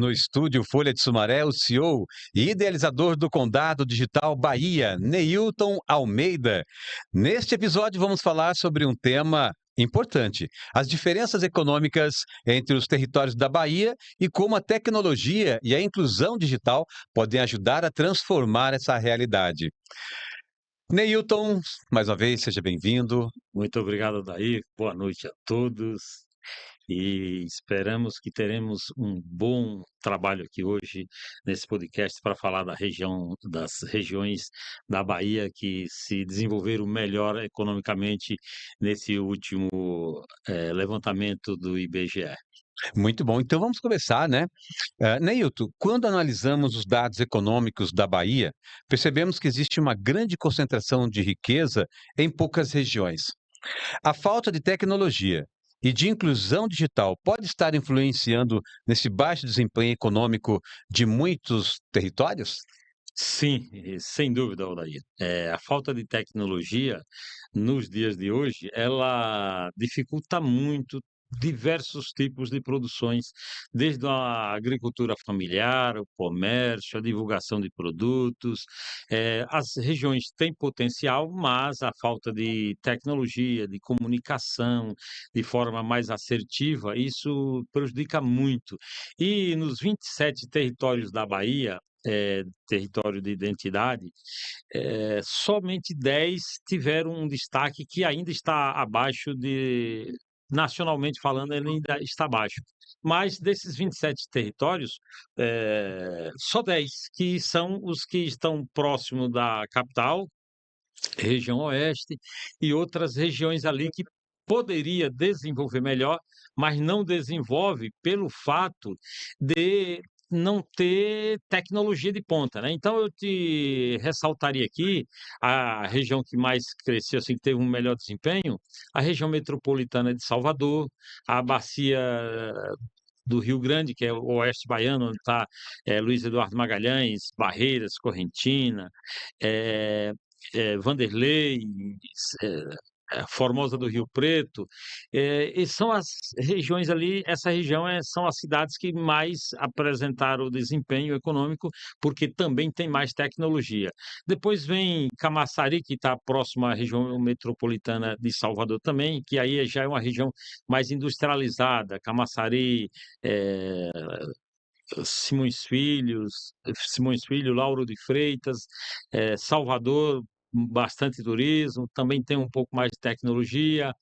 No estúdio Folha de Sumaré, o CEO e idealizador do Condado Digital Bahia, Neilton Almeida. Neste episódio, vamos falar sobre um tema importante: as diferenças econômicas entre os territórios da Bahia e como a tecnologia e a inclusão digital podem ajudar a transformar essa realidade. Neilton, mais uma vez, seja bem-vindo. Muito obrigado, Daí. Boa noite a todos. E esperamos que teremos um bom trabalho aqui hoje nesse podcast para falar das regiões da Bahia que se desenvolveram melhor economicamente nesse último levantamento do IBGE. Muito bom. Então vamos começar, né? Neilton, quando analisamos os dados econômicos da Bahia, percebemos que existe uma grande concentração de riqueza em poucas regiões. A falta de tecnologia e de inclusão digital pode estar influenciando nesse baixo desempenho econômico de muitos territórios? Sim, sem dúvida, Aldair. A falta de tecnologia nos dias de hoje, ela dificulta muito diversos tipos de produções, desde a agricultura familiar, o comércio, a divulgação de produtos. As regiões têm potencial, mas a falta de tecnologia, de comunicação, de forma mais assertiva, isso prejudica muito. E nos 27 territórios da Bahia, território de identidade, somente 10 tiveram um destaque que ainda está abaixo de nacionalmente falando, ele ainda está abaixo. Mas desses 27 territórios, só 10 que são os que estão próximo da capital, região oeste, e outras regiões ali que poderia desenvolver melhor, mas não desenvolve pelo fato de não ter tecnologia de ponta, né. Então eu te ressaltaria aqui a região que mais cresceu, assim, que teve um melhor desempenho, a região metropolitana de Salvador, a bacia do Rio Grande, que é o oeste baiano, onde está, Luiz Eduardo Magalhães, Barreiras, Correntina, eh Vanderlei, eh Formosa do Rio Preto, e são as regiões ali, essa região são as cidades que mais apresentaram desempenho econômico, porque também tem mais tecnologia. Depois vem Camaçari, que está próximo à região metropolitana de Salvador também, que aí já é uma região mais industrializada, Camaçari, eh, Simões Filho, Lauro de Freitas, Salvador, bastante turismo, também tem um pouco mais de tecnologia,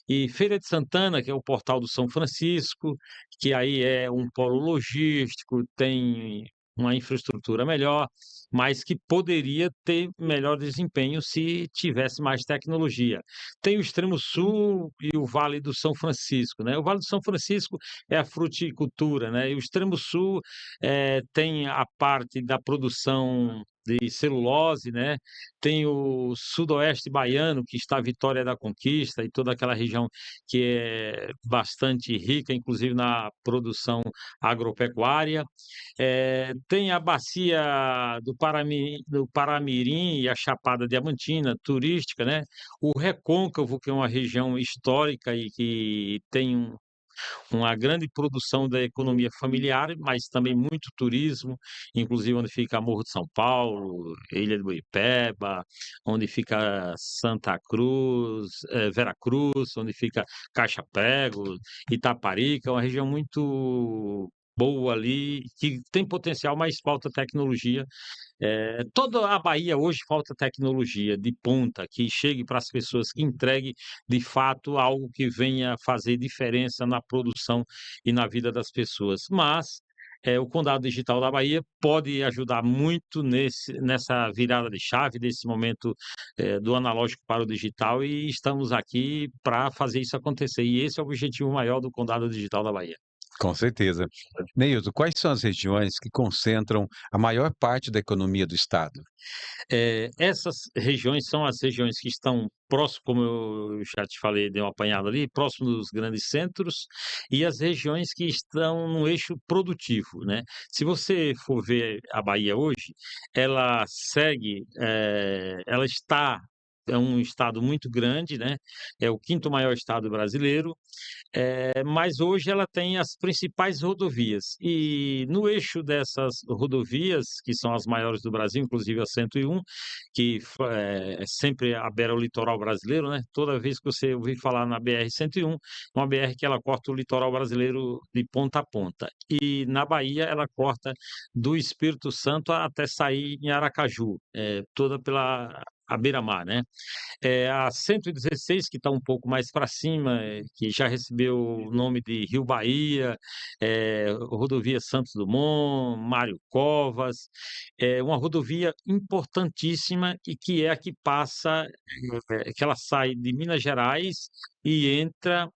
e Feira de Santana, que é o Portal do São Francisco, que aí é um polo logístico, tem uma infraestrutura melhor, mas que poderia ter melhor desempenho se tivesse mais tecnologia. Tem o Extremo Sul e o Vale do São Francisco, né? O Vale do São Francisco é a fruticultura, né? E o Extremo Sul tem a parte da produção de celulose, né? Tem o sudoeste baiano, que está a Vitória da Conquista e toda aquela região que é bastante rica, inclusive na produção agropecuária. Tem a bacia do Paramirim e a Chapada Diamantina, turística, né? O Recôncavo, que é uma região histórica e que tem uma grande produção da economia familiar, mas também muito turismo, inclusive onde fica Morro de São Paulo, Ilha do Boipeba, onde fica Santa Cruz, Veracruz, onde fica Caixapego, Itaparica, é uma região muito boa ali, que tem potencial, mas falta tecnologia. Toda a Bahia hoje falta tecnologia de ponta, que chegue para as pessoas, que entregue de fato algo que venha fazer diferença na produção e na vida das pessoas. Mas o Condado Digital da Bahia pode ajudar muito nessa virada de chave, desse momento do analógico para o digital, e estamos aqui para fazer isso acontecer. E esse é o objetivo maior do Condado Digital da Bahia. Com certeza. Neilton, quais são as regiões que concentram a maior parte da economia do estado? Essas regiões são as regiões que estão próximo, como eu já te falei, dei uma apanhada ali, próximo dos grandes centros, e as regiões que estão no eixo produtivo, né. Se você for ver a Bahia hoje, ela segue, ela está é um estado muito grande, né? É o quinto maior estado brasileiro, mas hoje ela tem as principais rodovias. E no eixo dessas rodovias, que são as maiores do Brasil, inclusive a 101, que é sempre a beira o litoral brasileiro, né? Toda vez que você ouvir falar na BR-101, uma BR que ela corta o litoral brasileiro de ponta a ponta. E na Bahia ela corta do Espírito Santo até sair em Aracaju, toda pela a beira-mar, né? A 116, que está um pouco mais para cima, que já recebeu o nome de Rio Bahia, rodovia Santos Dumont, Mário Covas, é uma rodovia importantíssima e que é a que passa, que ela sai de Minas Gerais e entra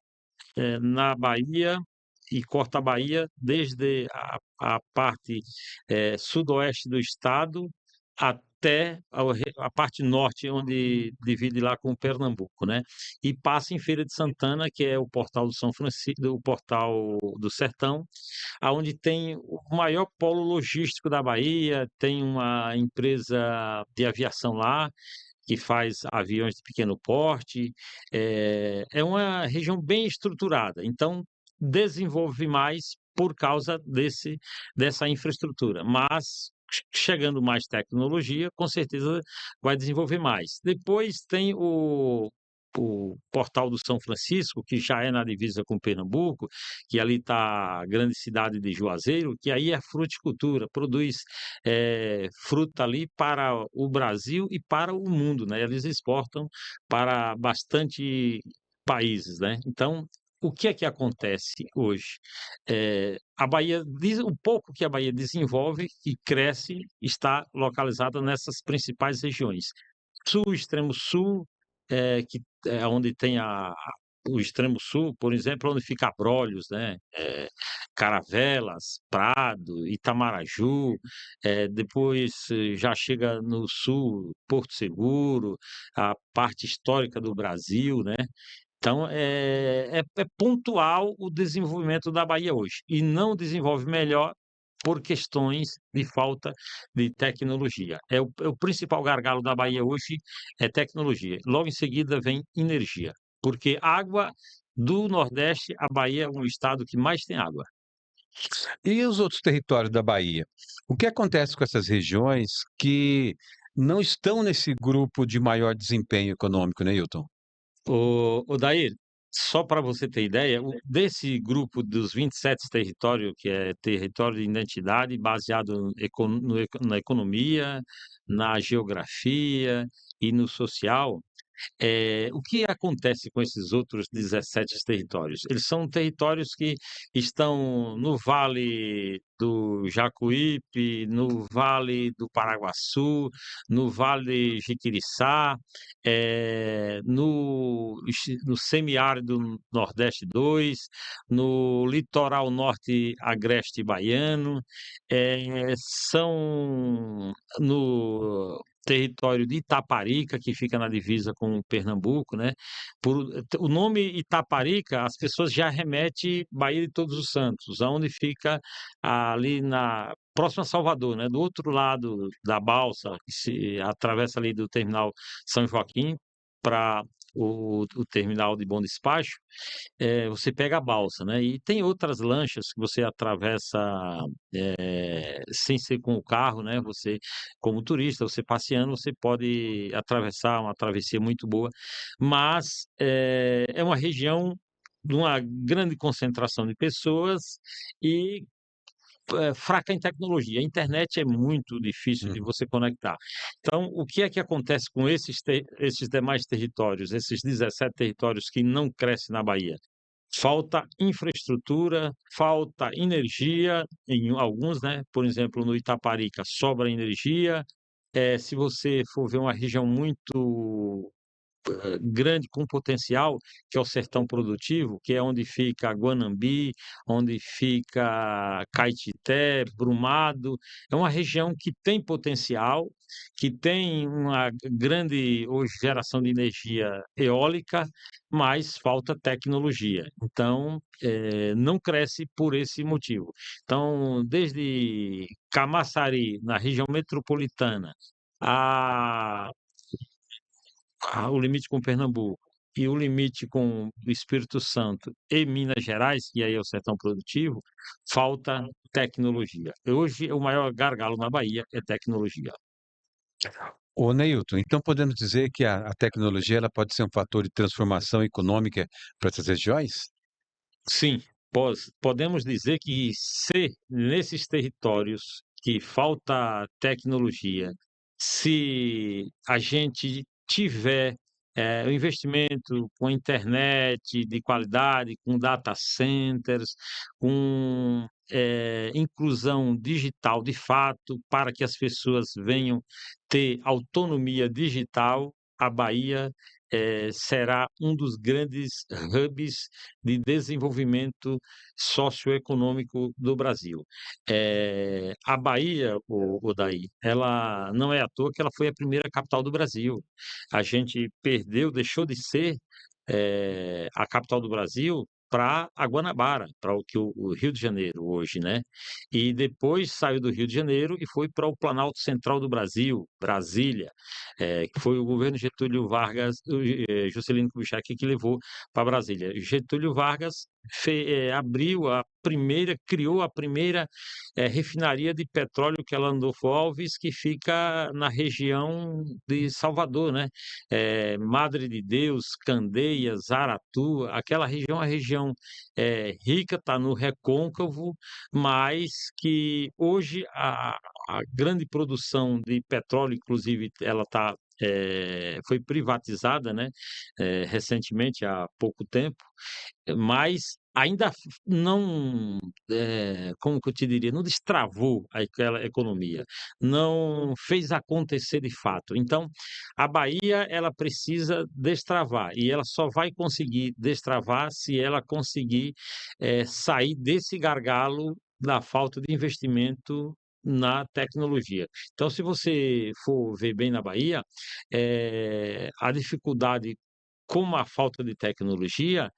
na Bahia e corta a Bahia desde a parte sudoeste do estado até a parte norte, onde divide lá com Pernambuco, né? E passa em Feira de Santana, que é o Portal do São Francisco, o Portal do Sertão, aonde tem o maior polo logístico da Bahia, tem uma empresa de aviação lá, que faz aviões de pequeno porte, é uma região bem estruturada, então desenvolve mais por causa dessa infraestrutura, mas chegando mais tecnologia, com certeza vai desenvolver mais. Depois tem o Portal do São Francisco, que já é na divisa com Pernambuco, que ali está a grande cidade de Juazeiro, que aí é fruticultura, produz fruta ali para o Brasil e para o mundo, né? Eles exportam para bastante países, né? Então, o que é que acontece hoje? A Bahia, o pouco que a Bahia desenvolve e cresce está localizada nessas principais regiões. Sul, extremo sul, que é onde tem o extremo sul, por exemplo, onde fica Abrolhos, né? Caravelas, Prado, Itamaraju, depois já chega no sul, Porto Seguro, a parte histórica do Brasil, né? Então, é pontual o desenvolvimento da Bahia hoje, e não desenvolve melhor por questões de falta de tecnologia. É o principal gargalo da Bahia hoje é tecnologia. Logo em seguida vem energia, porque água do Nordeste, a Bahia é um estado que mais tem água. E os outros territórios da Bahia? O que acontece com essas regiões que não estão nesse grupo de maior desempenho econômico, né, Hilton? O Dair, só para você ter ideia, desse grupo dos 27 territórios, que é território de identidade baseado na economia, na geografia e no social, o que acontece com esses outros 17 territórios? Eles são territórios que estão no Vale do Jacuípe, no Vale do Paraguaçu, no Vale Jiquiriçá, no semiárido Nordeste 2, no litoral norte agreste baiano, são no território de Itaparica, que fica na divisa com Pernambuco, né? O nome Itaparica, as pessoas já remetem Bahia de Todos os Santos, aonde fica ali na próxima a Salvador, né? Do outro lado da balsa, que se atravessa ali do terminal São Joaquim para o terminal de Bom Despacho, você pega a balsa, né? E tem outras lanchas que você atravessa sem ser com o carro, né? Você, como turista, você passeando, você pode atravessar uma travessia muito boa, mas é uma região de uma grande concentração de pessoas e fraca em tecnologia. A internet é muito difícil de Uhum. você conectar. Então, o que é que acontece com esses demais territórios, esses 17 territórios que não crescem na Bahia? Falta infraestrutura, falta energia em alguns, né? Por exemplo, no Itaparica sobra energia. Se você for ver uma região muito grande com potencial, que é o sertão produtivo, que é onde fica Guanambi, onde fica Caetité, Brumado. É uma região que tem potencial, que tem uma grande hoje geração de energia eólica, mas falta tecnologia. Então, não cresce por esse motivo. Então, desde Camaçari, na região metropolitana, a o limite com Pernambuco e o limite com o Espírito Santo e Minas Gerais, que aí é o sertão produtivo, falta tecnologia. Hoje, o maior gargalo na Bahia é tecnologia. Ô, Neilton, então podemos dizer que a tecnologia ela pode ser um fator de transformação econômica para essas regiões? Sim, podemos dizer que se nesses territórios que falta tecnologia, se a gente tiver, o investimento com internet de qualidade, com data centers, com, inclusão digital de fato, para que as pessoas venham ter autonomia digital, a Bahia, será um dos grandes hubs de desenvolvimento socioeconômico do Brasil. A Bahia, Daí, ela não é à toa que ela foi a primeira capital do Brasil. A gente deixou de ser a capital do Brasil para a Guanabara, para o Rio de Janeiro hoje, né? E depois saiu do Rio de Janeiro e foi para o Planalto Central do Brasil, Brasília, que foi o governo Getúlio Vargas, Juscelino Kubitschek que levou para Brasília. Getúlio Vargas criou a primeira refinaria de petróleo, que é Landulfo Alves, que fica na região de Salvador, né? Madre de Deus, Candeias, Aratu, aquela região, a região rica, está no recôncavo, mas que hoje a grande produção de petróleo, inclusive, foi privatizada, né, recentemente, há pouco tempo, mas ainda não, como que eu te diria, não destravou aquela economia, não fez acontecer de fato. Então, a Bahia, ela precisa destravar, e ela só vai conseguir destravar se ela conseguir sair desse gargalo da falta de investimento na tecnologia. Então, se você for ver bem na Bahia, a dificuldade com a falta de tecnologia,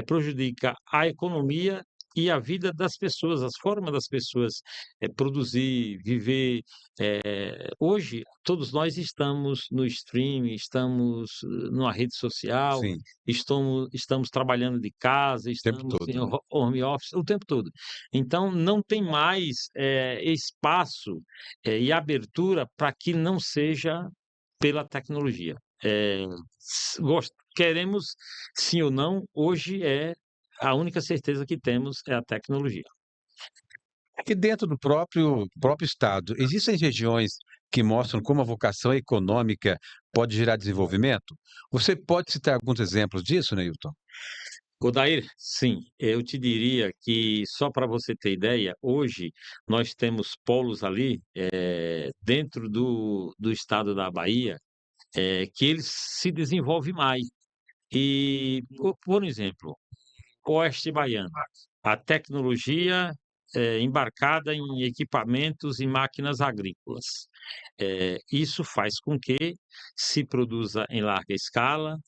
prejudica a economia e a vida das pessoas, as formas das pessoas produzir, viver. Hoje, todos nós estamos no streaming, estamos numa rede social, Sim, estamos trabalhando de casa, o tempo estamos em todo, né? home office o tempo todo. Então, não tem mais espaço e abertura para que não seja pela tecnologia. Queremos, sim ou não, hoje a única certeza que temos é a tecnologia. E dentro do próprio estado, existem regiões que mostram como a vocação econômica pode gerar desenvolvimento? Você pode citar alguns exemplos disso, Neilton? Odair, sim, eu te diria que, só para você ter ideia, hoje nós temos polos ali, dentro do estado da Bahia, que eles se desenvolvem mais. E, por exemplo, Oeste Baiano, a tecnologia embarcada em equipamentos e máquinas agrícolas. Isso faz com que se produza em larga escala,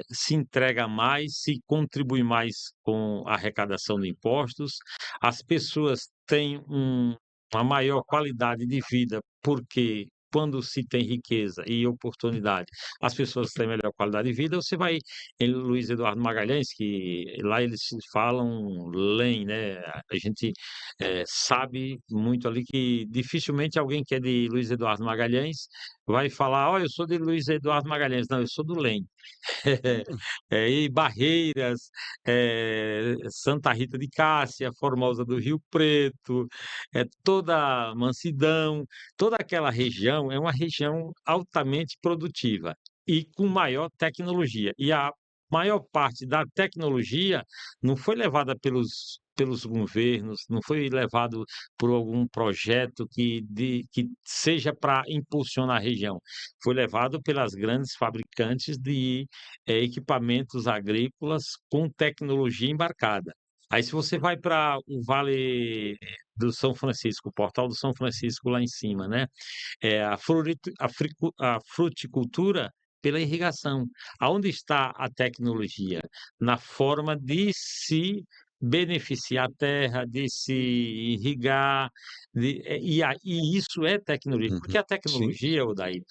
se entrega mais, se contribui mais com a arrecadação de impostos, as pessoas têm uma maior qualidade de vida, porque quando se tem riqueza e oportunidade, as pessoas têm melhor qualidade de vida. Você vai em Luiz Eduardo Magalhães, que lá eles falam LEM, né? A gente sabe muito ali que dificilmente alguém que é de Luiz Eduardo Magalhães vai falar: "Ó, eu sou de Luiz Eduardo Magalhães", não, eu sou do LEM. E Barreiras, Santa Rita de Cássia, Formosa do Rio Preto, toda Mansidão, toda aquela região é uma região altamente produtiva e com maior tecnologia. E a maior parte da tecnologia não foi levada pelos governos, não foi levado por algum projeto que seja para impulsionar a região. Foi levado pelas grandes fabricantes de equipamentos agrícolas com tecnologia embarcada. Aí, se você vai para o Vale do São Francisco, o Portal do São Francisco lá em cima, né? A fruticultura pela irrigação. Aonde está a tecnologia? Na forma de se beneficiar a terra, de se irrigar, e isso é tecnologia, Uhum. porque a Sim, tecnologia, Odair,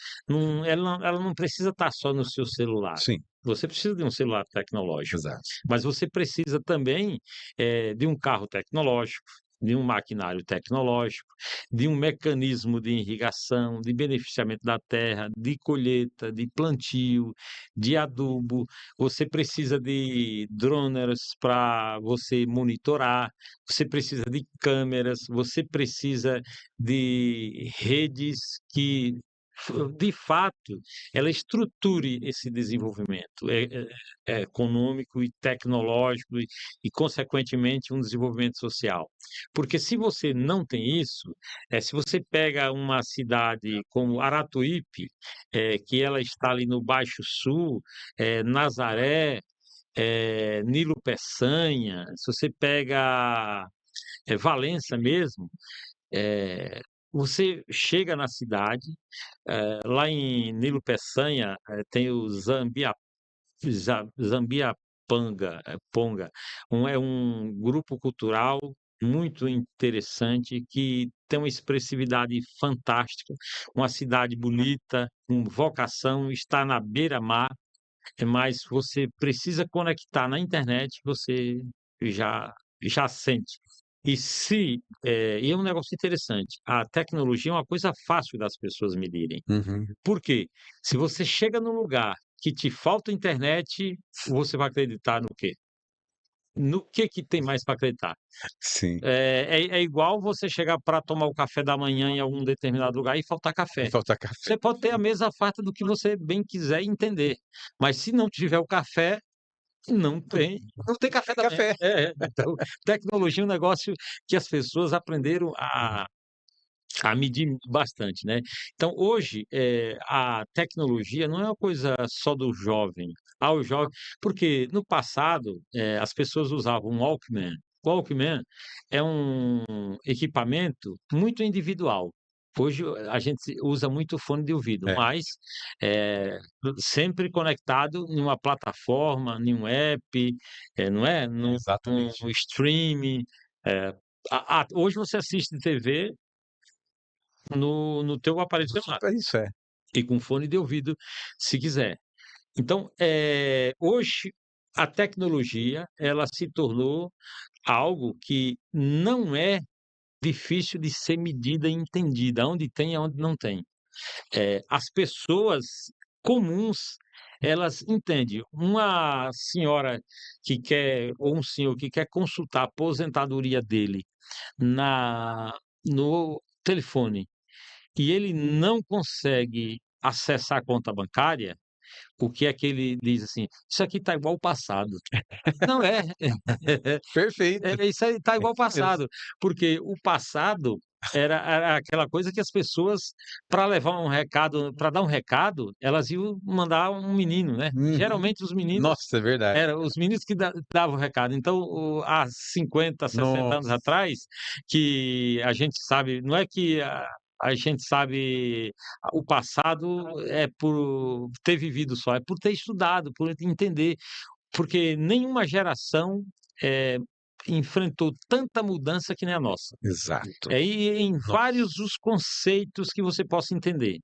ela não precisa estar só no seu celular. sim, Você precisa de um celular tecnológico, exato. mas você precisa também, de um carro tecnológico, de um maquinário tecnológico, de um mecanismo de irrigação, de beneficiamento da terra, de colheita, de plantio, de adubo. Você precisa de droners para você monitorar, você precisa de câmeras, você precisa de redes que, de fato, ela estruture esse desenvolvimento econômico e tecnológico e, consequentemente, um desenvolvimento social. Porque se você não tem isso, se você pega uma cidade como Aratuípe, que ela está ali no Baixo Sul, Nazaré, Nilo Peçanha, se você pega Valença mesmo, eh, você chega na cidade, lá em Nilo Peçanha, tem o Zambiapanga, Ponga, é um grupo cultural muito interessante que tem uma expressividade fantástica, uma cidade bonita, com vocação, está na beira-mar, mas você precisa conectar na internet, você já já sente. E é um negócio interessante, a tecnologia é uma coisa fácil das pessoas medirem. Uhum. Por quê? Se você chega num lugar que te falta internet, você vai acreditar no quê? No que tem mais para acreditar? Sim. É igual você chegar para tomar o café da manhã em algum determinado lugar e faltar Vai café. faltar café. Você pode ter a mesa farta do que você bem quiser entender, mas se não tiver o café, não tem café Tem da manhã. café. Então, tecnologia é um negócio que as pessoas aprenderam a medir bastante, né. Então hoje, a tecnologia não é uma coisa só do jovem. O jovem porque no passado, as pessoas usavam um Walkman. Walkman é um equipamento muito individual. Hoje a gente usa muito fone de ouvido, É, mas, eh, sempre conectado em uma plataforma, em um app, não é, num exatamente. streaming, eh, hoje você assiste TV no teu aparelho celular É isso, é. e com fone de ouvido, se quiser. Então, hoje a tecnologia, ela se tornou algo que não é difícil de ser medida e entendida, aonde tem e aonde não tem. As pessoas comuns, elas entendem. Uma senhora que quer ou um senhor que quer consultar a aposentadoria dele na no telefone e ele não consegue acessar a conta bancária, o que é que ele diz assim: "Isso aqui está igual ao passado". Não é, Perfeito. isso aí está É igual ao isso mesmo. passado, porque o passado era aquela coisa que as pessoas, para levar um recado, para dar um recado, elas iam mandar um menino, né. Uhum. Geralmente os meninos Nossa, é verdade. eram os meninos que davam o recado. Então há 50, 60 anos Nossa, atrás, que a gente sabe não é que a gente sabe o passado é por ter vivido só, é por ter estudado, por entender, porque nenhuma geração, eh, enfrentou tanta mudança que nem a nossa. exato. E em Nossa, vários os conceitos que você possa entender,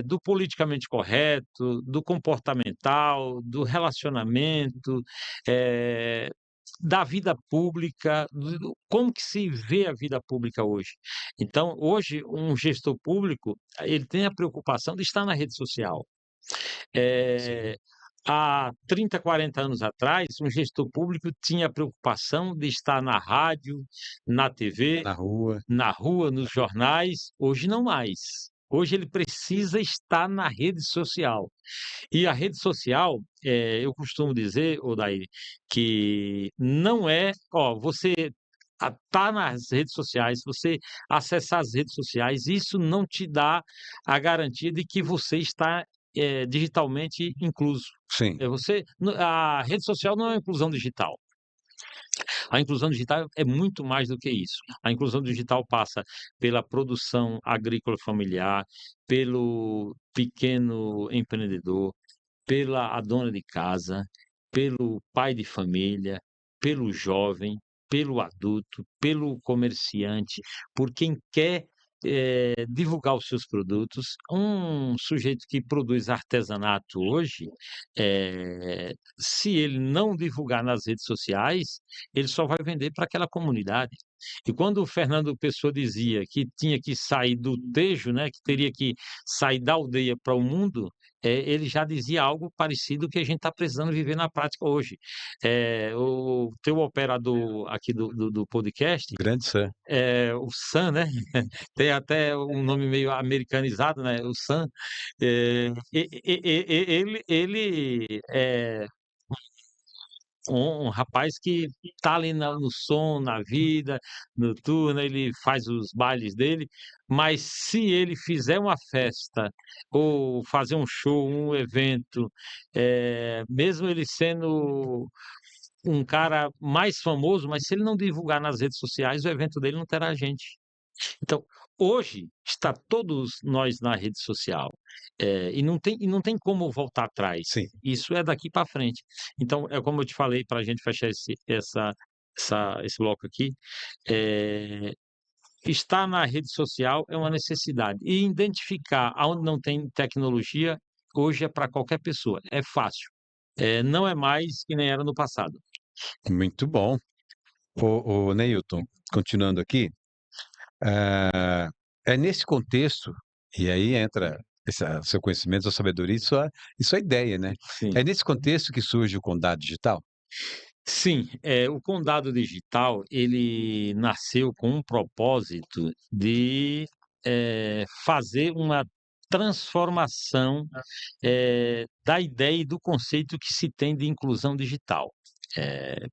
do politicamente correto, do comportamental, do relacionamento, eh, da vida pública, como que se vê a vida pública hoje. Então, hoje, um gestor público, ele tem a preocupação de estar na rede social. sim. Eh, Há 30, 40 anos atrás, um gestor público tinha a preocupação de estar na rádio, na TV, Na rua. na rua, nos jornais, hoje não mais. Hoje ele precisa estar na rede social. E a rede social, eu costumo dizer, Odair, que não é, você tá nas redes sociais, você acessar as redes sociais, isso não te dá a garantia de que você está, digitalmente incluso. Sim, A rede social não é uma inclusão digital. A inclusão digital é muito mais do que isso. A inclusão digital passa pela produção agrícola familiar, pelo pequeno empreendedor, pela a dona de casa, pelo pai de família, pelo jovem, pelo adulto, pelo comerciante, por quem quer, divulgar os seus produtos. Um sujeito que produz artesanato hoje, se ele não divulgar nas redes sociais, ele só vai vender para aquela comunidade. E quando o Fernando Pessoa dizia que tinha que sair do Tejo, né, que teria que sair da aldeia para o mundo, ele já dizia algo parecido que a gente está precisando viver na prática hoje. O teu operador aqui do podcast, Grande Sam. o Sam, né? Tem até um nome meio americanizado, né? O Sam. Ele é um rapaz que está ali no som, na vida noturna, ele faz os bailes dele, mas se ele fizer uma festa ou fazer um show, um evento, mesmo ele sendo um cara mais famoso, mas se ele não divulgar nas redes sociais, o evento dele não terá gente. Então, hoje está todos nós na rede social, e não tem como voltar atrás. Sim. Isso é daqui para frente. Então, é como eu te falei, para a gente fechar esse bloco aqui, eh, estar na rede social é uma necessidade. E identificar aonde não tem tecnologia, hoje é para qualquer pessoa, é fácil. Não é mais que nem era no passado. Muito bom. O Neilton, continuando aqui, ah, é nesse contexto, e aí entra seu conhecimento, sua sabedoria e sua ideia, né? Sim. É nesse contexto que surge o Condado Digital? Sim, o Condado Digital, ele nasceu com um propósito de, fazer uma transformação, da ideia e do conceito que se tem de inclusão digital.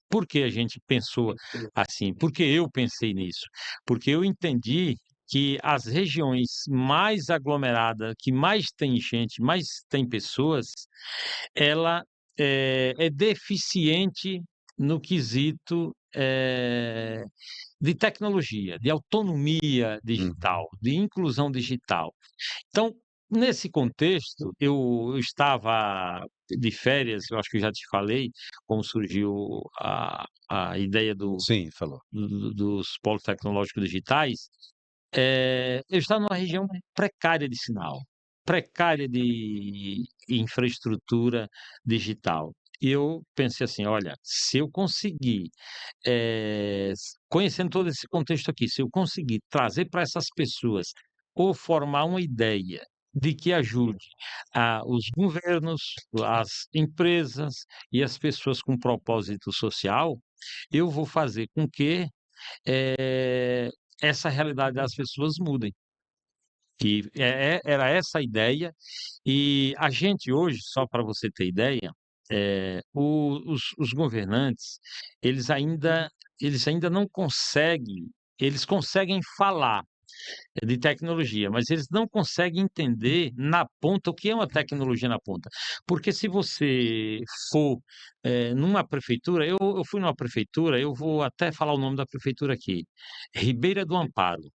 Por que a gente pensou assim? Por que eu pensei nisso? Porque eu entendi que as regiões mais aglomeradas, que mais tem gente, mais tem pessoas, ela é deficiente no quesito, de tecnologia, de autonomia Uhum. digital, de inclusão digital. Então, nesse contexto, eu estava de férias, eu acho que eu já te falei como surgiu a ideia Sim, falou. dos polos tecnológicos digitais. Eu estava numa região precária de sinal, precária de infraestrutura digital. E eu pensei assim: olha, se eu conseguir, conhecendo todo esse contexto aqui, se eu conseguir trazer para essas pessoas ou formar uma ideia de que ajude os governos, as empresas e as pessoas com propósito social, eu vou fazer com que eh, essa realidade das pessoas mudem. E era essa a ideia, e a gente hoje, só para você ter ideia, os governantes, eles ainda eles ainda não conseguem, eles conseguem falar de tecnologia, mas eles não conseguem entender na ponta o que é uma tecnologia na ponta. Porque se você for, numa prefeitura, eu fui numa prefeitura, eu vou até falar o nome da prefeitura aqui, Ribeira do Amparo.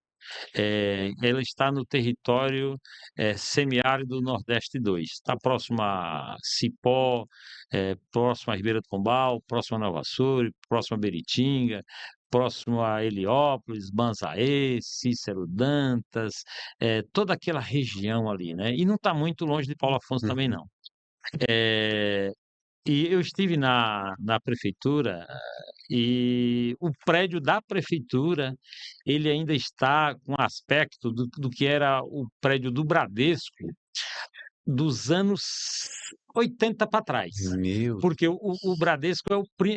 Ela está no território, semiárido do Nordeste 2. Está próximo a Cipó, próximo a Ribeira do Pombal, próximo a Nova Açores, próximo a Beritinga, próximo a Heliópolis, Banzaê, Cícero Dantas, toda aquela região ali, né? E não está muito longe de Paulo Afonso também Uhum. não. Eh, e eu estive na prefeitura, e o prédio da prefeitura, ele ainda está com aspecto do que era o prédio do Bradesco dos anos 80 para trás. Meu Porque o Bradesco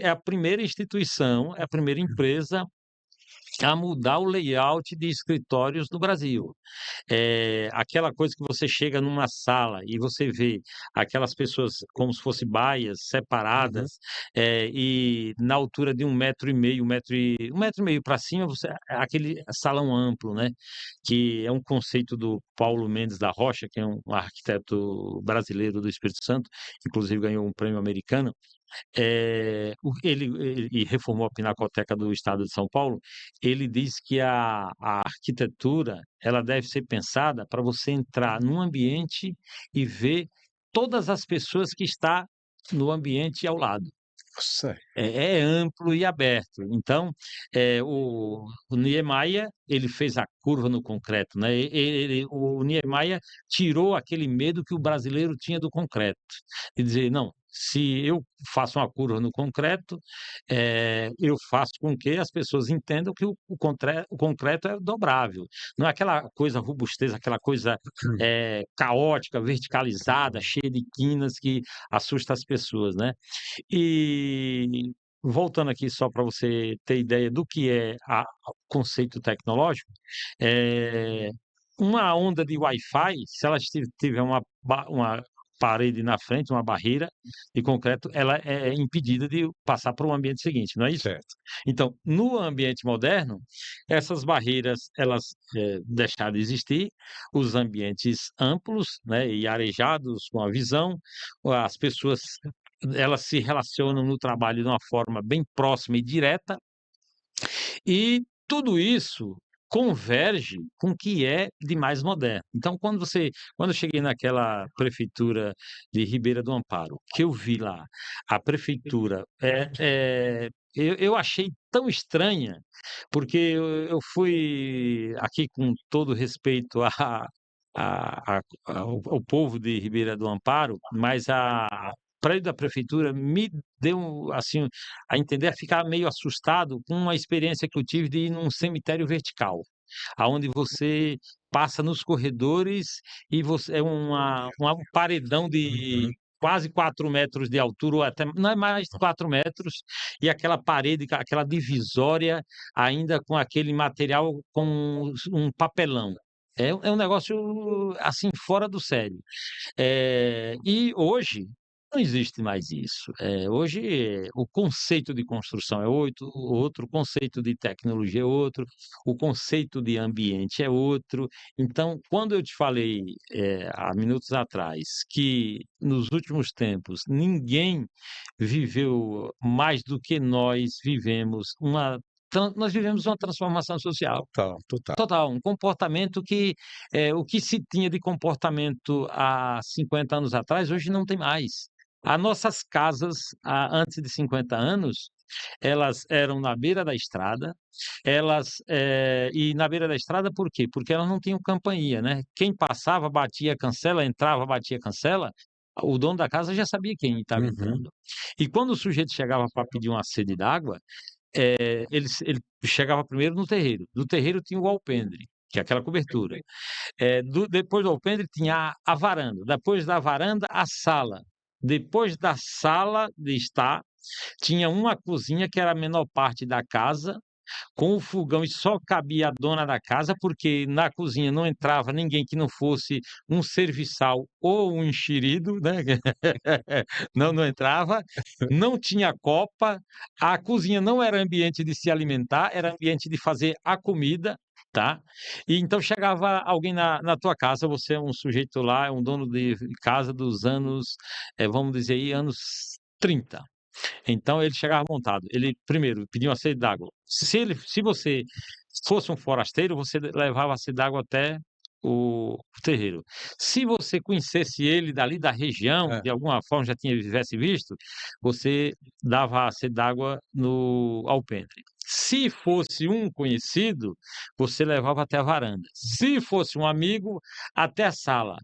é a primeira instituição, é a primeira empresa a mudar o layout de escritórios no Brasil. Aquela coisa que você chega numa sala e você vê aquelas pessoas como se fossem baias Uhum. separadas, e na altura de 1,5 m, 1,5 m para cima, aquele salão amplo, né? Que é um conceito do Paulo Mendes da Rocha, que é um arquiteto brasileiro do Espírito Santo, inclusive ganhou um prêmio americano. Ele reformou a Pinacoteca do Estado de São Paulo. Ele diz que a arquitetura, ela deve ser pensada para você entrar num ambiente e ver todas as pessoas que está no ambiente ao lado. Nossa. É amplo e aberto. Então, o Niemeyer, ele fez a curva no concreto, né, o Niemeyer tirou aquele medo que o brasileiro tinha do concreto, de dizer: "Não, se eu faço uma curva no concreto, eu faço com que as pessoas entendam que o concreto é dobrável, não é aquela coisa robustez, aquela coisa, caótica, verticalizada, cheia de quinas que assusta as pessoas", né. E voltando aqui só para você ter ideia do que é a o conceito tecnológico, eh, uma onda de Wi-Fi, se ela tiver uma parede na frente, uma barreira de concreto, ela é impedida de passar para o ambiente seguinte, não é isso? Certo. Então, no ambiente moderno, essas barreiras elas, deixaram de existir, os ambientes amplos, né, e arejados com a visão, as pessoas elas se relacionam no trabalho de uma forma bem próxima e direta, e tudo isso converge com o que é de mais moderno. Então, quando eu cheguei naquela prefeitura de Ribeira do Amparo, que eu vi lá a prefeitura, eu achei tão estranha, porque eu fui aqui com todo respeito ao povo de Ribeira do Amparo, mas a prédio da prefeitura me deu, assim, a entender, a ficar meio assustado com uma experiência que eu tive de ir num cemitério vertical, aonde você passa nos corredores e você é um paredão de Uhum. quase 4 metros de altura, ou até não é mais de 4 metros, e aquela parede, aquela divisória ainda com aquele material com um papelão. É um negócio, assim, fora do sério. E hoje não existe mais isso. Hoje o conceito de construção é outro, o conceito de tecnologia é outro, o conceito de ambiente é outro. Então, quando eu te falei, há minutos atrás, que nos últimos tempos ninguém viveu mais do que nós vivemos nós vivemos uma transformação social. Total, total. Total, um comportamento que, o que se tinha de comportamento há 50 anos atrás, hoje não tem mais. As nossas casas, antes de 50 anos, elas eram na beira da estrada, e na beira da estrada por quê? Porque elas não tinham campainha, né. Quem passava, batia a cancela, entrava, batia a cancela, o dono da casa já sabia quem estava Uhum. entrando. E quando o sujeito chegava para pedir uma sede d'água, ele chegava primeiro no terreiro. No terreiro tinha o alpendre, que é aquela cobertura. Depois do alpendre tinha a varanda, depois da varanda, a sala. Depois da sala de estar, tinha uma cozinha que era a menor parte da casa, com o fogão, e só cabia a dona da casa, porque na cozinha não entrava ninguém que não fosse um serviçal ou um enxerido, né, não entrava, não tinha copa, a cozinha não era ambiente de se alimentar, era ambiente de fazer a comida, tá. E então chegava alguém na tua casa, você é um sujeito lá, é um dono de casa dos anos, vamos dizer aí, anos 30. Então ele chegava montado. Ele primeiro pedia uma sede d'água. Se você fosse um forasteiro, você levava a sede d'água até o terreiro. Se você conhecesse ele dali da região, Hã. de alguma forma já tivesse visto, você dava a sede d'água no alpendre. Se fosse um conhecido, você levava até a varanda. Se fosse um amigo, até a sala,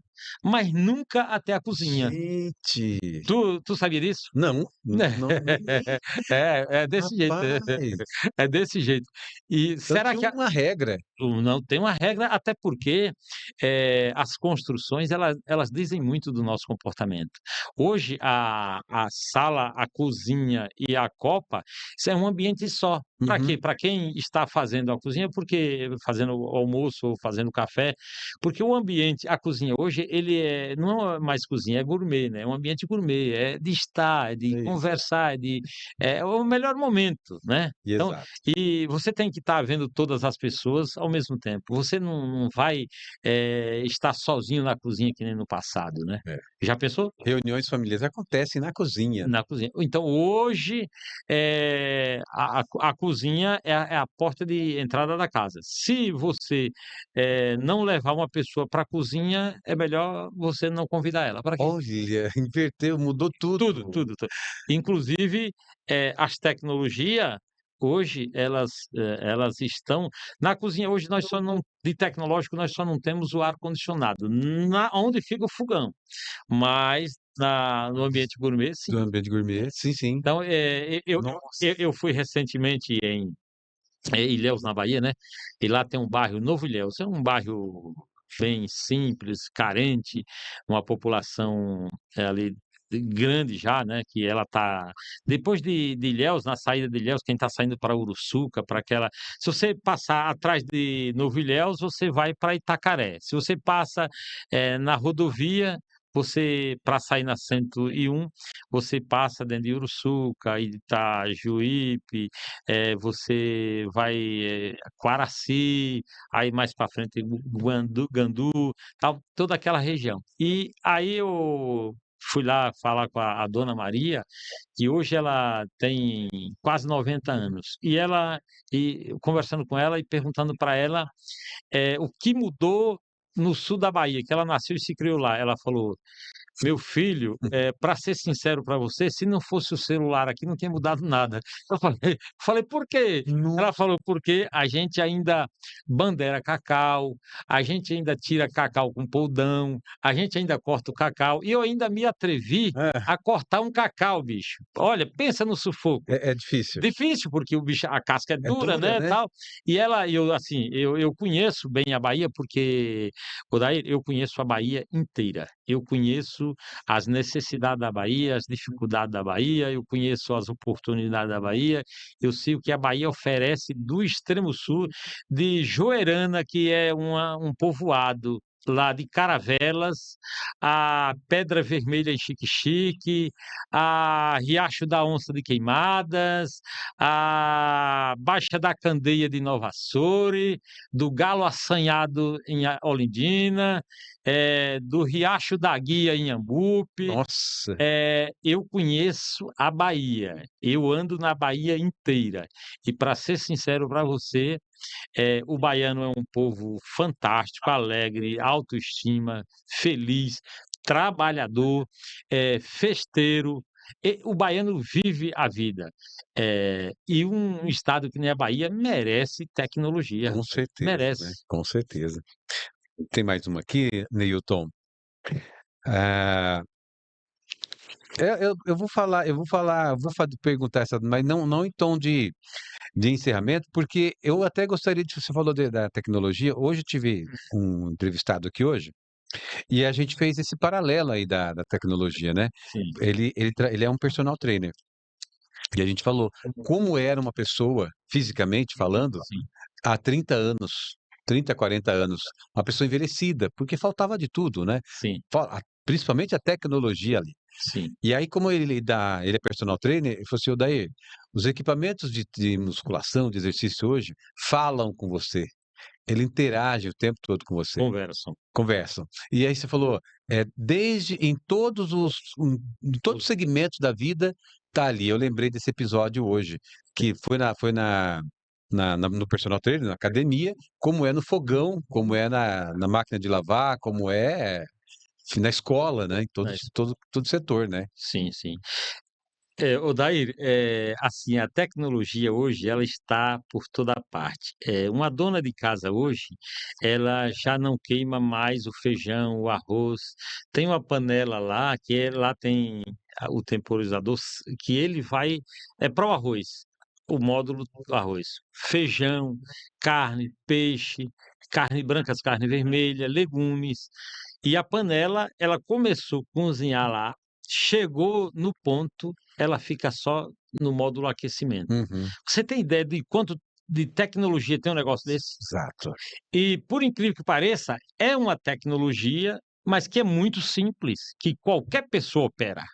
mas nunca até a cozinha. Gente, Tu sabia disso? não, não, nem É desse jeito. rapaz, É desse jeito. E então será tinha que uma regra. não tem uma regra, até porque, as construções elas dizem muito do nosso comportamento. Hoje a sala, a cozinha e a copa, isso é um ambiente só. Para quê? Uhum. Para quem está fazendo a cozinha, porque fazendo o almoço ou fazendo café, porque o ambiente, a cozinha hoje, ele não é mais cozinha, é gourmet, né, é um ambiente gourmet, é de estar, é de Isso, conversar, é o melhor momento, né. Então, exato. e você tem que estar vendo todas as pessoas ao mesmo tempo. Você não vai, estar sozinho na cozinha que nem no passado, né. É. Já pensou? Reuniões familiares acontecem na cozinha, né. Na cozinha. Então hoje, a cozinha cozinha é a porta de entrada da casa. Se você não levar uma pessoa para a cozinha, é melhor você não convidar ela. Para quê? Olha, inverteu, mudou Tudo, tudo. tudo, tudo. Inclusive, as tecnologia, hoje, elas estão na cozinha hoje nós só não de tecnológico, nós só não temos o ar-condicionado, na onde fica o fogão, mas no ambiente gourmet, sim. Do ambiente gourmet, sim, sim. Então, Nossa. eu fui recentemente em Ilhéus, na Bahia, né, e lá tem um bairro, Novo Ilhéus, é um bairro bem simples, carente, uma população, ali grande já, né, que ela tá depois de Ilhéus, na saída de Ilhéus, quem está saindo para Uruçuca, para aquela se você passar atrás de Novo Ilhéus, você vai para Itacaré. Se você passa, na rodovia, você para sair na 101, você passa dentro de Uruçuca, Itajuípe, você vai, Quaraci, aí mais para frente Gandu, tal, toda aquela região. E aí eu fui lá falar com a dona Maria, que hoje ela tem quase 90 anos, e conversando com ela e perguntando para ela, o que mudou no sul da Bahia, que ela nasceu e se criou lá. Ela falou: "Meu filho, para ser sincero para você, se não fosse o celular aqui, não tinha mudado nada". Eu falei: "Por quê?". No Ela falou: "Porque a gente ainda bandeira cacau, a gente ainda tira cacau com poldão, a gente ainda corta o cacau", e eu ainda me atrevi hã, a cortar um cacau, bicho. Olha, pensa no sufoco. é difícil. Difícil, porque o bicho a casca é É dura, dura, né, né? tal. E ela eu, assim, eu conheço bem a Bahia, porque, Odair, eu conheço a Bahia inteira. Eu conheço as necessidades da Bahia, as dificuldades da Bahia, eu conheço as oportunidades da Bahia, eu sei o que a Bahia oferece do extremo sul, de Joerana, que é um povoado lá de Caravelas, a Pedra Vermelha em Xique-Xique, a Riacho da Onça de Queimadas, a Baixa da Candeia de Nova Açores, do Galo Assanhado em Olindina, do Riacho da Guia em Iambupe. Nossa, Eu conheço a Bahia, eu ando na Bahia inteira. E para ser sincero para você, o baiano é um povo fantástico, alegre, autoestima, feliz, trabalhador, festeiro. O baiano vive a vida. E um estado que nem a Bahia merece tecnologia, com rapaz, certeza, né, merece. com certeza. Tem mais uma aqui, Neilton. Ah, perguntar essa, mas não em tom de encerramento, porque eu até gostaria de você falou da tecnologia, hoje eu tive um entrevistado aqui hoje, e a gente fez esse paralelo aí da tecnologia, né. Sim, Ele é um personal trainer, e a gente falou como era uma pessoa, fisicamente falando, sim, há 30 anos, 30, 40 anos, uma pessoa envelhecida, porque faltava de tudo, né. sim, Principalmente a tecnologia ali. sim. E aí como ele é personal trainer, ele falou assim: "Odair, os equipamentos de musculação, de exercício hoje, falam com você, ele interage o tempo todo com você, Conversam. conversam". E aí você falou, desde em todos os segmentos da vida, tá ali. Eu lembrei desse episódio hoje, que foi no personal trainer, na academia, como é no fogão, como é na máquina de lavar, como é na escola, né, em Mas todo setor, né. sim, sim. Odair, assim, a tecnologia hoje, ela está por toda parte. Uma dona de casa hoje, ela já não queima mais o feijão, o arroz. Tem uma panela lá, lá tem o temporizador, que ele vai para o arroz, o módulo do arroz. Feijão, carne, peixe, carne branca, carne vermelha, legumes. E a panela, ela começou a cozinhar lá, chegou no ponto, ela fica só no módulo aquecimento. Uhum, Você tem ideia de quanto de tecnologia tem um negócio desse? exato. E, por incrível que pareça, é uma tecnologia, mas que é muito simples, que qualquer pessoa opera.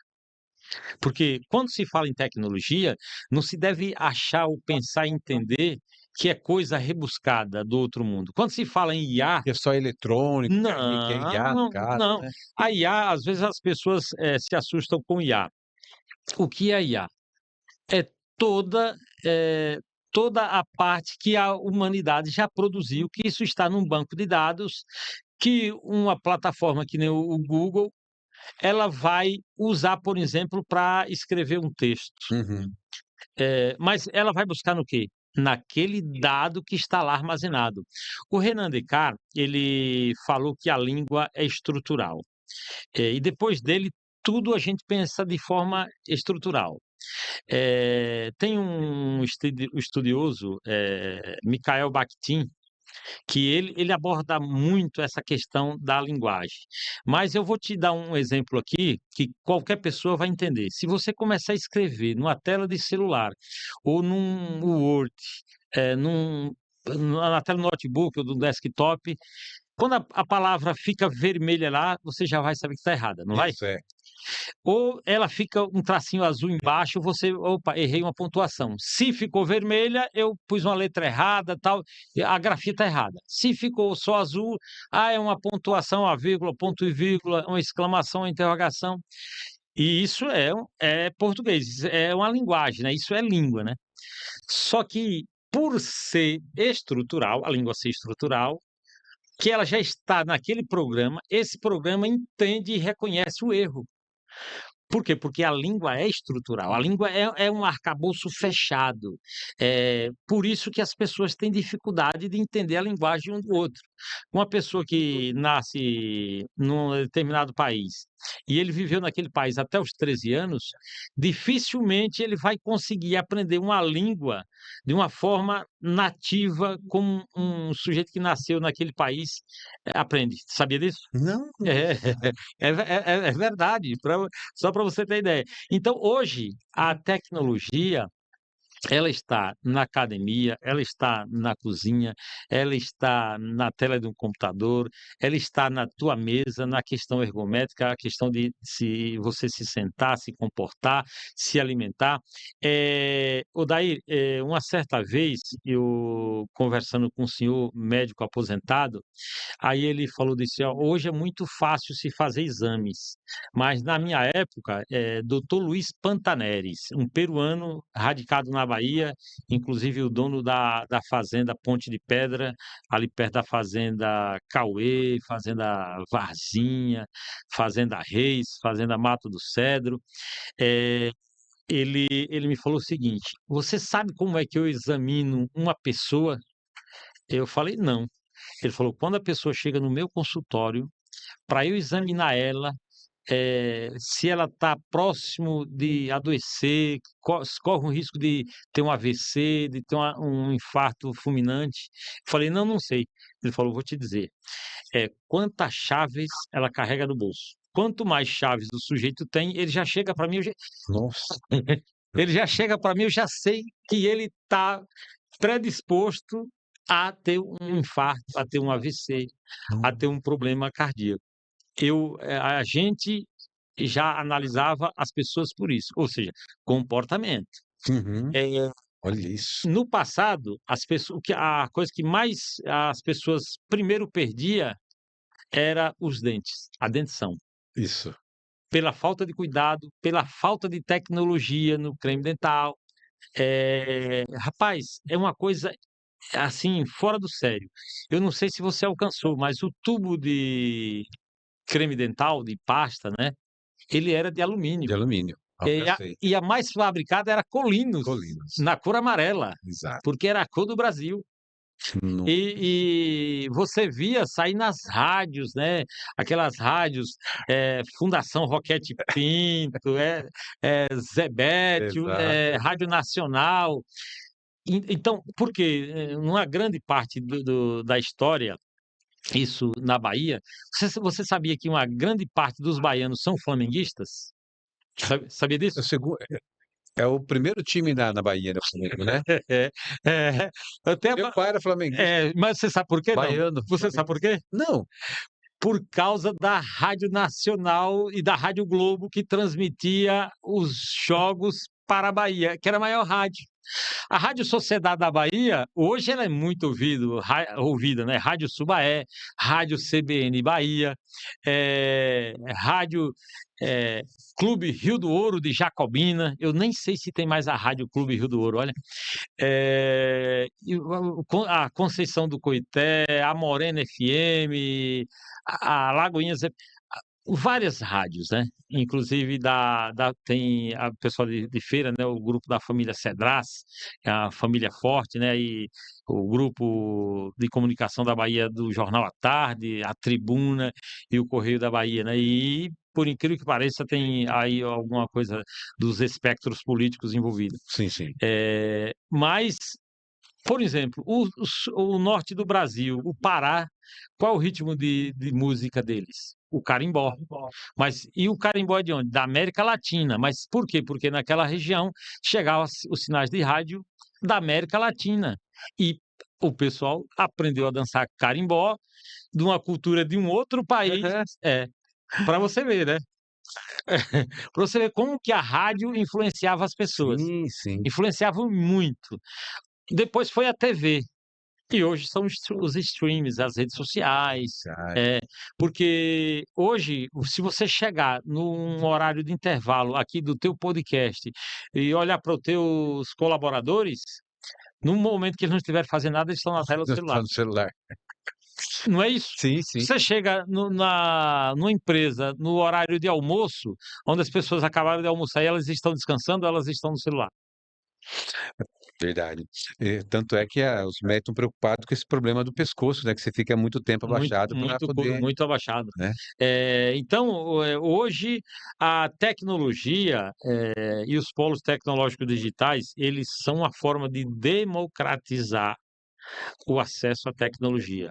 Porque quando se fala em tecnologia, não se deve achar ou pensar e entender que é coisa rebuscada do outro mundo. Quando se fala em IA, Que é só eletrônico, que é IA no não, caso, não. né. A IA, às vezes as pessoas, se assustam com IA. O que é IA? É toda, eh, toda a parte que a humanidade já produziu, que isso está num banco de dados, que uma plataforma que nem o Google, ela vai usar, por exemplo, para escrever um texto. Uhum. Mas ela vai buscar no quê? Naquele dado que está lá armazenado. O Renan Descartes, ele falou que a língua é estrutural. E depois dele, tudo a gente pensa de forma estrutural. Tem um estudioso, Mikhail Bakhtin, que ele aborda muito essa questão da linguagem. Mas eu vou te dar um exemplo aqui que qualquer pessoa vai entender. Se você começar a escrever numa tela de celular ou num Word, na tela do notebook ou do desktop, quando a palavra fica vermelha lá, você já vai saber que está errada, não vai? Isso é. Ou ela fica um tracinho azul embaixo, você, opa, errei uma pontuação. Se ficou vermelha, eu pus uma letra errada, tal, e a grafia está errada. Se ficou só azul, é uma pontuação, uma vírgula, ponto e vírgula, uma exclamação, uma interrogação. E isso é português, isso é uma linguagem, né? Isso é língua, né? Só que por ser estrutural, a língua ser estrutural, que ela já está naquele programa, esse programa entende e reconhece o erro. Por quê? Porque a língua é estrutural, a língua é um arcabouço fechado. Por isso que as pessoas têm dificuldade de entender a linguagem um do outro. Uma pessoa que nasce num determinado país e ele viveu naquele país até os 13 anos, dificilmente ele vai conseguir aprender uma língua de uma forma nativa como um sujeito que nasceu naquele país aprende. Sabia disso? Não, É, é verdade, só para você ter ideia. Então, hoje, a tecnologia, ela está na academia, ela está na cozinha, ela está na tela de um computador, ela está na tua mesa, na questão ergométrica, a questão de se você se sentar, se comportar, se alimentar. Odair, uma certa vez, eu conversando com um senhor médico aposentado, aí ele falou disse: "Ó, hoje é muito fácil se fazer exames, mas na minha época, doutor Luiz Pantaneres, um peruano radicado na Bahia, inclusive o dono da fazenda Ponte de Pedra, ali perto da fazenda Cauê, fazenda Varzinha, fazenda Reis, fazenda Mato do Cedro, eh, ele me falou o seguinte: "Você sabe como é que eu examino uma pessoa?" Eu falei: "Não". Ele falou: "Quando a pessoa chega no meu consultório, para eu examinar ela, se ela está próximo de adoecer, corre um risco de ter um AVC, de ter um infarto fulminante". Eu falei: "Não, não sei". Ele falou: "Vou te dizer, quantas chaves ela carrega no bolso. Quanto mais chaves o sujeito tem, ele já chega para mim, nossa. ele já chega para mim, eu já sei que ele está predisposto a ter um infarto, a ter um AVC, a ter um problema cardíaco. A gente já analisava as pessoas por isso, ou seja, comportamento. Uhum. Eh, Olha isso. no passado, a coisa que mais as pessoas primeiro perdia era os dentes, a dentição. Isso. Pela falta de cuidado, pela falta de tecnologia no creme dental. Rapaz, é uma coisa, assim, fora do sério. Eu não sei se você alcançou, mas o tubo de creme dental, de pasta, né, ele era de De alumínio. alumínio. Alcancei. E a mais fabricada era Colinos, Colinas. na cor amarela, Exato. porque era a cor do Brasil. No E você via sair nas rádios, né, aquelas rádios, Fundação Roquete Pinto, Zé Bétio, exato. Rádio Nacional. Então, por quê? Numa grande parte da história, isso na Bahia, você sabia que uma grande parte dos baianos são flamenguistas? Sabia É o disso? segu é o primeiro time na Bahia, né, o Flamengo, né. É, é, até Meu pai era flamenguista, mas você sabe por quê não? baiano, Você sabe por flamenguista. quê? Não, Por causa da Rádio Nacional e da Rádio Globo, que transmitia os jogos para a Bahia, que era a maior rádio. A Rádio Sociedade da Bahia, hoje ela é muito ouvida, né? Rádio Subaé, Rádio CBN Bahia, Rádio eh, Clube Rio do Ouro de Jacobina. Eu nem sei se tem mais a Rádio Clube Rio do Ouro, olha. A Conceição do Coité, a Morena FM, a Lagoinhas várias rádios, né? Inclusive tem a pessoal de feira, né? O grupo da família Cedras, que é a família forte, né? E o grupo de comunicação da Bahia do Jornal à Tarde, a Tribuna e o Correio da Bahia, né? E por incrível que pareça, tem aí alguma coisa dos espectros políticos envolvidos. Sim, sim. Mas, por exemplo, o norte do Brasil, o Pará, qual é o ritmo de música deles? O carimbó. Mas e o carimbó é de onde? Da América Latina. Mas por quê? Porque naquela região chegavam os sinais de rádio da América Latina. E o pessoal aprendeu a dançar carimbó de uma cultura de um outro país. Para você ver, né? Para você ver como que a rádio influenciava as pessoas. Sim, sim. Influenciava muito. Depois foi a TV. E hoje são os streams, as redes sociais, Verdade. porque hoje, se você chegar num horário de intervalo aqui do teu podcast e olhar para os teus colaboradores, no momento que eles não estiverem fazendo nada, eles estão na tela do Tá celular. no celular. Não é isso? Sim, sim. Você chega numa empresa, no horário de almoço, onde as pessoas acabaram de almoçar e elas estão descansando, elas estão no celular. Verdade. Tanto é que os médicos estão preocupados com esse problema do pescoço, né? Que você fica muito tempo abaixado para poder, Muito abaixado. né? Então, hoje a tecnologia, e os polos tecnológicos digitais, eles são uma forma de democratizar o acesso à tecnologia,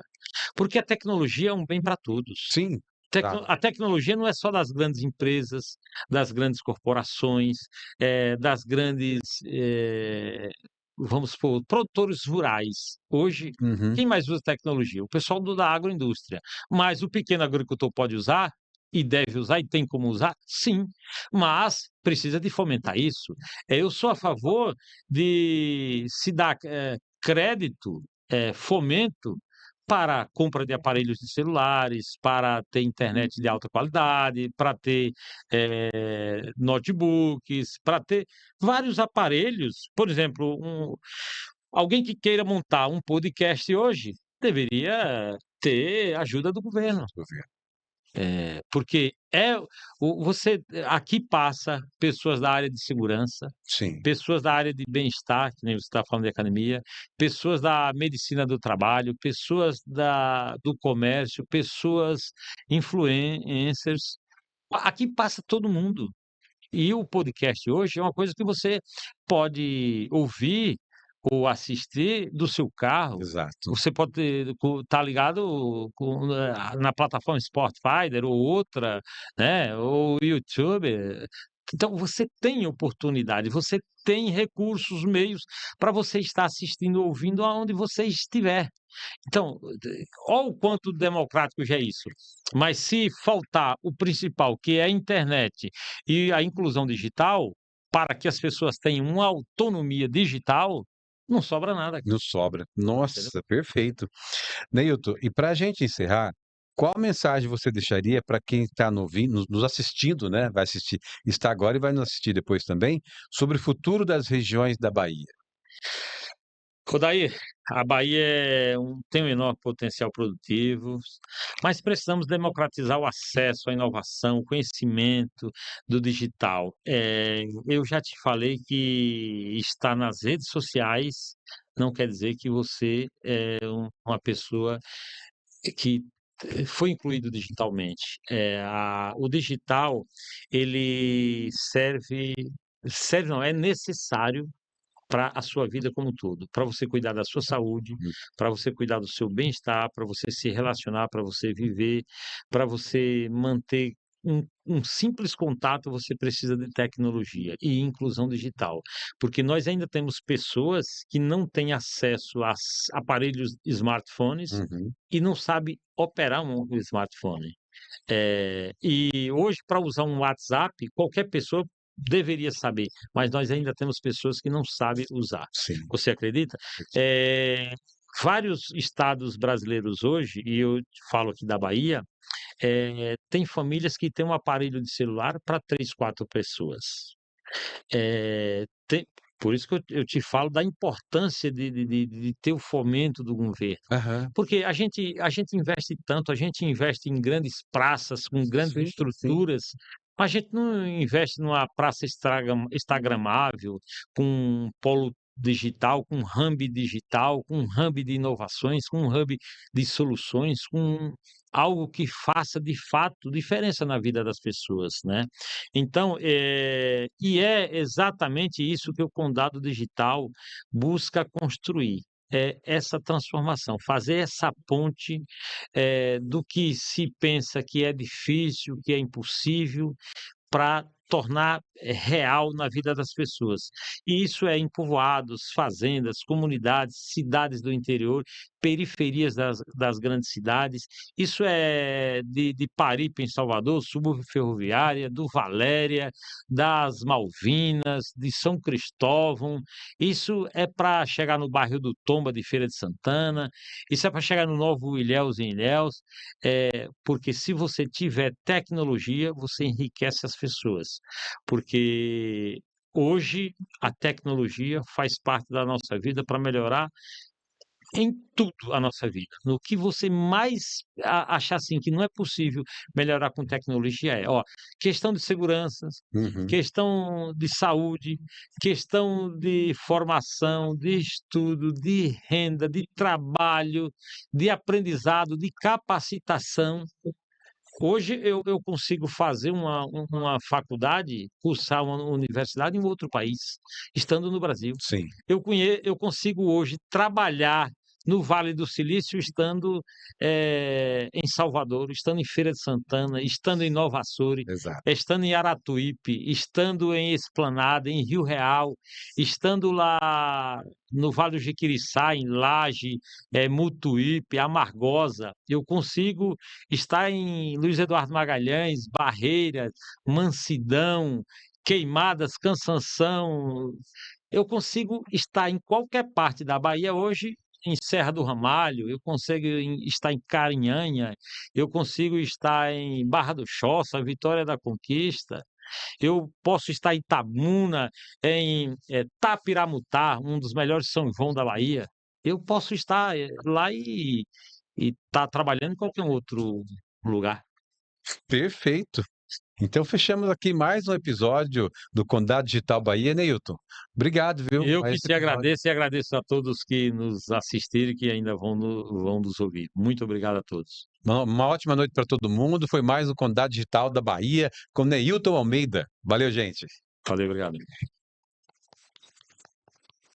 porque a tecnologia é um bem para todos. Sim, tá. A tecnologia não é só das grandes empresas, das grandes corporações, das grandes, vamos supor, produtores rurais. Hoje, Uhum. quem mais usa tecnologia? O pessoal da agroindústria. Mas o pequeno agricultor pode usar? E deve usar e tem como usar? Sim, mas precisa de fomentar isso. Eu sou a favor de se dar crédito, fomento para a compra de aparelhos de celulares, para ter internet de alta qualidade, para ter notebooks, para ter vários aparelhos. Por exemplo, alguém que queira montar um podcast hoje deveria ter ajuda do governo. Porque você aqui passa pessoas da área de segurança, Sim. pessoas da área de bem-estar, que nem você está falando de academia, pessoas da medicina do trabalho, pessoas do comércio, pessoas influencers. Aqui passa todo mundo. E o podcast hoje é uma coisa que você pode ouvir ou assistir do seu carro. Exato. Você pode estar ligado na plataforma Spotify ou outra, né? Ou YouTube. Então você tem oportunidade, você tem recursos, meios para você estar assistindo, ouvindo aonde você estiver. Então, olha o quanto democrático já é isso. Mas se faltar o principal, que é a internet e a inclusão digital, para que as pessoas tenham uma autonomia digital, não sobra nada aqui, Não sobra. entendeu? Nossa, perfeito. Neilton, e para a gente encerrar, qual mensagem você deixaria para quem está nos assistindo, né? Vai assistir, está agora e vai nos assistir depois também, sobre o futuro das regiões da Bahia? Odair, a Bahia tem um enorme potencial produtivo, mas precisamos democratizar o acesso à inovação, o conhecimento do digital. Eu já te falei que estar nas redes sociais não quer dizer que você é uma pessoa que foi incluído digitalmente. O digital, ele serve não, é necessário para a sua vida como um todo, para você cuidar da sua saúde, Hum. para você cuidar do seu bem-estar, para você se relacionar, para você viver, para você manter um simples contato, você precisa de tecnologia e inclusão digital, porque nós ainda temos pessoas que não têm acesso a aparelhos smartphones Uhum. e não sabem operar um smartphone. E hoje, para usar um WhatsApp, qualquer pessoa deveria saber, mas nós ainda temos pessoas que não sabem usar. Sim. Você acredita? Vários estados brasileiros hoje, e eu falo aqui da Bahia, tem famílias que têm um aparelho de celular para 3, 4 pessoas. Por isso que eu te falo da importância de ter o fomento do governo. Aham. Porque a gente investe tanto, a gente investe em grandes praças, com grandes Sim, sim. estruturas, mas a gente não investe numa praça instagramável, com um polo digital, com um hub digital, com um hub de inovações, com um hub de soluções, com algo que faça de fato diferença na vida das pessoas, né. Então, é exatamente isso que o Condado Digital busca construir, é essa transformação, fazer essa ponte, do que se pensa que é difícil, que é impossível, para tornar, real na vida das pessoas. E isso é em povoados, fazendas, comunidades, cidades do interior, periferias das grandes cidades. Isso é de Paripe, em Salvador, subúrbio ferroviária, do Valéria, das Malvinas, de São Cristóvão. Isso é para chegar no bairro do Tomba, de Feira de Santana. Isso é para chegar no Novo Ilhéus, em Ilhéus. Porque se você tiver tecnologia, você enriquece as pessoas. Porque hoje a tecnologia faz parte da nossa vida para melhorar em tudo a nossa vida. No que você mais achar assim que não é possível melhorar com tecnologia questão de segurança, Uhum. questão de saúde, questão de formação, de estudo, de renda, de trabalho, de aprendizado, de capacitação. Hoje eu consigo fazer uma faculdade, cursar uma universidade em outro país, estando no Brasil. Sim, Eu consigo hoje trabalhar no Vale do Silício, estando, em Salvador, estando em Feira de Santana, estando em Nova Açores, exato. estando em Aratuípe, estando em Esplanada, em Rio Real, estando lá no Vale do Jequiriçá, em Laje, Mutuípe, Amargosa. Eu consigo estar em Luiz Eduardo Magalhães, Barreiras, Mansidão, Queimadas, Cansanção. Eu consigo estar em qualquer parte da Bahia hoje, em Serra do Ramalho, eu consigo estar em Carinhanha, eu consigo estar em Barra do Choça, Vitória da Conquista, eu posso estar em Itabuna, em Tapiramutá, um dos melhores São João da Bahia. Eu posso estar lá e estar trabalhando em qualquer outro lugar. Perfeito. Então fechamos aqui mais um episódio do Condado Digital Bahia, Neilton. Obrigado, viu? Eu que Mais esse te episódio. agradeço e agradeço a todos que nos assistiram e que ainda vão nos ouvir. Muito obrigado a todos. Uma ótima noite para todo mundo. Foi mais o Condado Digital da Bahia com Neilton Almeida. Valeu, gente. Valeu, obrigado.